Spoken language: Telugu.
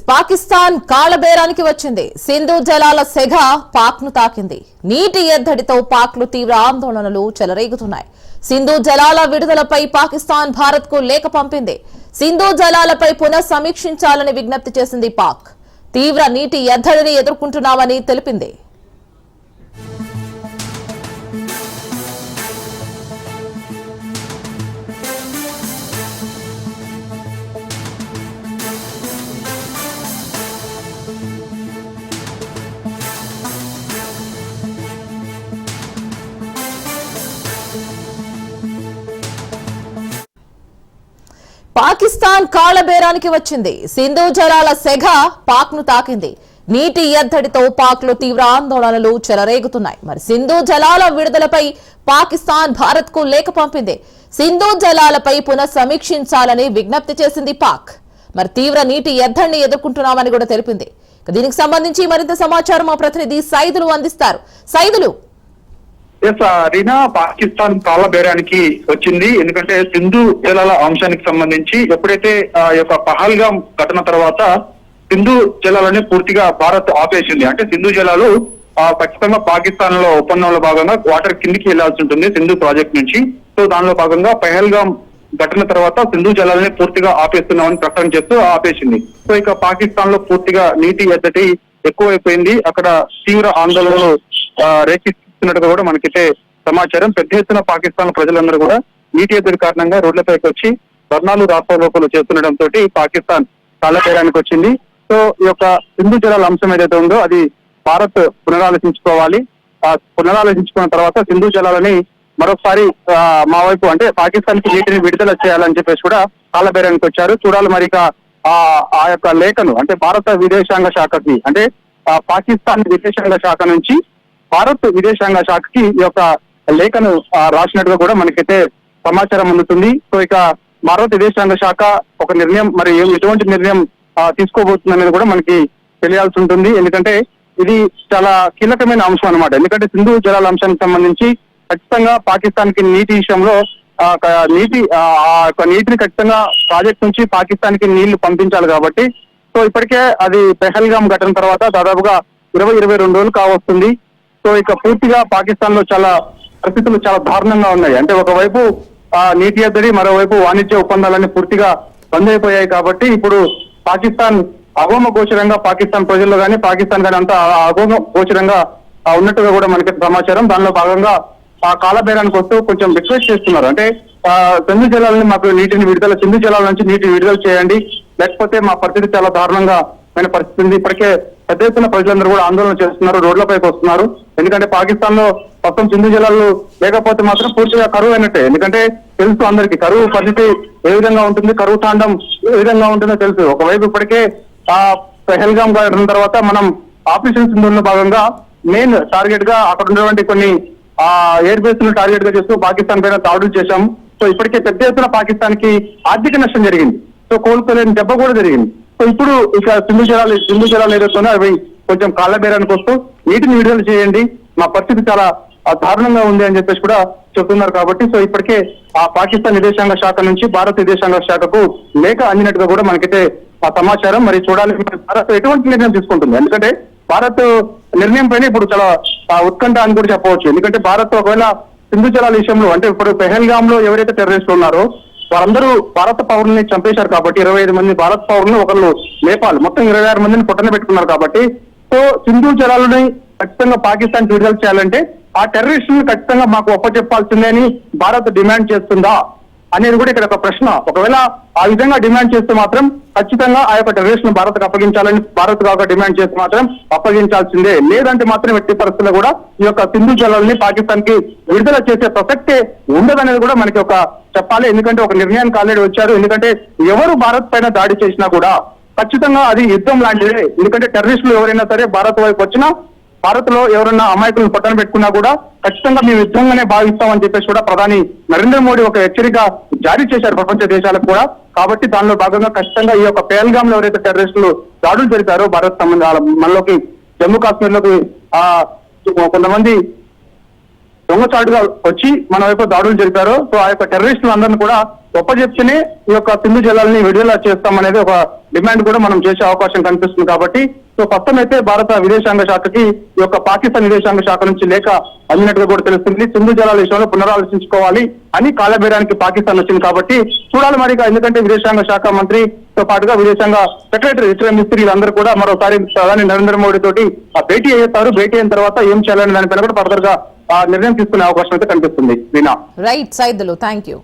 పాకిస్తాన్ కాళబేరానికి వచ్చింది. సింధు జలాల సెగ పాక్ ను తాకింది. నీటి ఎద్దడితో పాక్ లు తీవ్ర ఆందోళనలు చెలరేగుతున్నాయి. సింధు జలాల విడుదలపై పాకిస్తాన్ భారత్ కు లేఖ పంపింది. సింధు జలాలపై పునః సమీక్షించాలని విజ్ఞప్తి చేసింది పాక్. తీవ్ర నీటి ఎద్దడిని ఎదుర్కొంటున్నామని తెలిపింది. పాకిస్తాన్ కాళబేరానికి వచ్చింది. సింధు జలాల సెగ పాక్ ను తాకింది. నీటి ఎద్దడితో పాక్ లో తీవ్ర ఆందోళనలు చెలరేగుతున్నాయి. మరి సింధు జలాల విడుదలపై పాకిస్తాన్ భారత్ కు లేఖ పంపింది. సింధు జలాలపై పునః సమీక్షించాలని విజ్ఞప్తి చేసింది పాక్. మరి తీవ్ర నీటి ఎద్దడిని ఎదుర్కొంటున్నామని కూడా తెలిపింది. దీనికి సంబంధించి మరింత సమాచారం మా ప్రతినిధి సైదులు అందిస్తారు. సైదులు, రీనా, పాకిస్తాన్ కాళబేరానికి వచ్చింది. ఎందుకంటే సింధు జలాల అంశానికి సంబంధించి ఎప్పుడైతే యొక్క పహల్గామ్ ఘటన తర్వాత సింధు జలాలని పూర్తిగా భారత్ ఆపేసింది. అంటే సింధు జలాలు ఖచ్చితంగా పాకిస్తాన్ లో ఒప్పందంలో భాగంగా వాటర్ కిందికి వెళ్లాల్సి ఉంటుంది సింధు ప్రాజెక్ట్ నుంచి. సో దానిలో భాగంగా పహల్గామ్ ఘటన తర్వాత సింధు జలాలని పూర్తిగా ఆపేస్తున్నామని ప్రకటన చేస్తూ ఆపేసింది. సో ఇక పాకిస్తాన్ లో పూర్తిగా నీటి ఎద్దడి ఎక్కువైపోయింది. అక్కడ తీవ్ర ఆందోళనలు రేకెత్తిస్తున్నట్టుగా కూడా మనకైతే సమాచారం. పెద్ద ఎత్తున పాకిస్తాన్ ప్రజలందరూ కూడా నీటి ఎద్దడి కారణంగా రోడ్లపైకి వచ్చి ధర్నాలు రాస్తారోకోలు చేస్తుండటంతో పాకిస్తాన్ కాళబేరానికి వచ్చింది. సో ఈ యొక్క సింధు జలాల అంశం ఏదైతే ఉందో అది భారత్ పునరాలోచించుకోవాలి. పునరాలోచించుకున్న తర్వాత సింధు జలాలని మరొకసారి మా వైపు అంటే పాకిస్తాన్ కి నీటిని విడుదల చేయాలని చెప్పేసి కూడా కాళబేరానికి వచ్చారు. చూడాలి మరి ఆ యొక్క లేఖను అంటే భారత విదేశాంగ శాఖకి అంటే పాకిస్తాన్ విదేశాంగ శాఖ నుంచి భారత్ విదేశాంగ శాఖకి ఈ యొక్క లేఖను రాసినట్టుగా కూడా మనకైతే సమాచారం అందుతుంది. సో ఇక భారత విదేశాంగ శాఖ ఒక నిర్ణయం మరి ఎటువంటి నిర్ణయం తీసుకోబోతుంది అనేది కూడా మనకి తెలియాల్సి ఉంటుంది. ఎందుకంటే ఇది చాలా కీలకమైన అంశం అనమాట. ఎందుకంటే సింధు జలాల అంశానికి సంబంధించి ఖచ్చితంగా పాకిస్తాన్ కి నీటి విషయంలో నీటిని ఖచ్చితంగా ప్రాజెక్ట్ నుంచి పాకిస్తాన్ కి నీళ్లు పంపించాలి కాబట్టి సో ఇప్పటికే అది పెహల్గామ్ ఘటన తర్వాత దాదాపుగా 22 రోజులు కావస్తుంది. సో ఇక పూర్తిగా పాకిస్తాన్ లో పరిస్థితులు చాలా దారుణంగా ఉన్నాయి. అంటే ఒకవైపు నీటి ఎద్దడి, మరోవైపు వాణిజ్య ఒప్పందాలన్నీ పూర్తిగా బంద్ అయిపోయాయి. కాబట్టి ఇప్పుడు పాకిస్తాన్ అగోమ గోచరంగా పాకిస్తాన్ ప్రజల్లో కానీ పాకిస్తాన్ కానీ అంతా అగోమ గోచరంగా ఉన్నట్టుగా కూడా మనకి సమాచారం. దానిలో భాగంగా ఆ కాళబేరానికి వస్తూ కొంచెం రిక్వెస్ట్ చేస్తున్నారు. అంటే సింధు జలాలని మాకు సింధు జలాల నుంచి నీటిని విడుదల చేయండి, లేకపోతే మా పరిస్థితి చాలా దారుణంగా పరిస్థితి ఉంది. ఇప్పటికే పెద్ద ఎత్తున ప్రజలందరూ కూడా ఆందోళన చేస్తున్నారు, రోడ్లపైకి వస్తున్నారు. ఎందుకంటే పాకిస్తాన్ లో మొత్తం సింధు జలాలు లేకపోతే మాత్రం పూర్తిగా కరువు అయినట్టే. ఎందుకంటే తెలుసు అందరికీ కరువు పరిస్థితి ఏ విధంగా ఉంటుంది, కరువు తాండం ఏ విధంగా ఉంటుందో తెలుసు. ఒకవైపు ఇప్పటికే పెహల్గామ్ ఘటన తర్వాత మనం ఆపరేషన్ సింధూర్లో భాగంగా మెయిన్ టార్గెట్ గా అక్కడ ఉన్నటువంటి కొన్ని ఎయిర్ బేస్ ను టార్గెట్ గా చేస్తూ పాకిస్తాన్ పైన దాడులు చేశాం. సో ఇప్పటికే పెద్ద ఎత్తున పాకిస్తాన్ కి ఆర్థిక నష్టం జరిగింది. సో కోలుకోలేని దెబ్బ కూడా జరిగింది. సో ఇప్పుడు ఇక సింధు జలాలు ఏదైతే అవి కొంచెం కాళ్ళబేరానికి వస్తూ నీటిని విడుదల చేయండి, మా పరిస్థితి చాలా దారుణంగా ఉంది అని చెప్పేసి కూడా చెప్తున్నారు. కాబట్టి సో ఇప్పటికే ఆ పాకిస్తాన్ విదేశాంగ శాఖ నుంచి భారత విదేశాంగ శాఖకు లేఖ అందినట్టుగా కూడా మనకైతే ఆ సమాచారం. మరి చూడాలి భారత్ ఎటువంటి నిర్ణయం తీసుకుంటుంది. ఎందుకంటే భారత్ నిర్ణయం పైన ఇప్పుడు చాలా ఉత్కంఠ అని కూడా చెప్పవచ్చు. ఎందుకంటే భారత్ ఒకవేళ సింధు జలాల విషయంలో అంటే ఇప్పుడు పెహల్గామ్ లో ఎవరైతే టెర్రరిస్టులు ఉన్నారో వారందరూ భారత పౌరుల్ని చంపేశారు. కాబట్టి 25 మంది భారత పౌరులను ఒకళ్ళు నేపాల్ మొత్తం 26 మందిని పొట్టన పెట్టుకున్నారు. కాబట్టి సో సింధు జలాలని ఖచ్చితంగా పాకిస్తాన్ విడుదల చేయాలంటే ఆ టెర్రరిస్టులను ఖచ్చితంగా మాకు ఒప్పచెప్పాల్సిందే అని భారత్ డిమాండ్ చేస్తుందా అనేది కూడా ఇక్కడ ఒక ప్రశ్న. ఒకవేళ ఆ విధంగా డిమాండ్ చేస్తే మాత్రం ఖచ్చితంగా ఆ యొక్క టెర్రరిస్ట్ ను భారత్ అప్పగించాలని భారత్ కాక డిమాండ్ చేస్తే మాత్రం అప్పగించాల్సిందే. లేదంటే మాత్రం ఎట్టి పరిస్థితుల్లో కూడా ఈ యొక్క సింధు జలాలని పాకిస్తాన్ కి విడుదల చేసే ప్రసక్తే ఉండదనేది కూడా మనకి ఒక చెప్పాలి. ఎందుకంటే ఒక నిర్ణయానికి ఆల్రెడీ వచ్చారు. ఎందుకంటే ఎవరు భారత్ పైన దాడి చేసినా కూడా ఖచ్చితంగా అది యుద్ధం లాంటిదే. ఎందుకంటే టెర్రరిస్టులు ఎవరైనా సరే భారత్ వైపు వచ్చినా భారత్ లో ఎవరైనా అమాయకులను పట్టణ పెట్టుకున్నా కూడా ఖచ్చితంగా మేము యుద్ధంగానే భావిస్తామని చెప్పేసి కూడా ప్రధాని నరేంద్ర మోడీ ఒక హెచ్చరిక జారీ చేశారు ప్రపంచ దేశాలకు కూడా. కాబట్టి దానిలో భాగంగా ఖచ్చితంగా ఈ యొక్క పెహల్గామ్ లో ఎవరైతే టెర్రరిస్టులు దాడులు జరిపారో భారత్ మనలోకి జమ్మూ కాశ్మీర్ లోకి కొంతమంది దొంగచాటుగా వచ్చి మన వైపు దాడులు జరిపారో సో ఆ యొక్క టెర్రరిస్టులందరినీ కూడా చెప్తేనే ఈ యొక్క సింధు జలాలని విడుదల చేస్తామనేది ఒక డిమాండ్ కూడా మనం చేసే అవకాశం కనిపిస్తుంది. కాబట్టి సో ప్రస్తుతం అయితే భారత విదేశాంగ శాఖకి ఈ యొక్క పాకిస్తాన్ విదేశాంగ శాఖ నుంచి లేఖ అందినట్టుగా కూడా తెలుస్తుంది. సింధు జలాల విషయంలో పునరాలోచించుకోవాలి అని కాలబేరానికి పాకిస్తాన్ వచ్చింది. కాబట్టి చూడాలి మరి, ఎందుకంటే విదేశాంగ శాఖ మంత్రితో పాటుగా విదేశాంగ సెక్రటరీ విక్రమ్ మిస్త్రీ వీళ్ళందరూ కూడా మరోసారి ప్రధాని నరేంద్ర మోడీ తోటి భేటీ అయ్యేస్తారు. భేటీ అయిన తర్వాత ఏం చేయాలని దానిపైన కూడా ఫర్దర్ గా నిర్ణయం తీసుకునే అవకాశం అయితే కనిపిస్తుంది. Veena. Right Saidulu, thank you.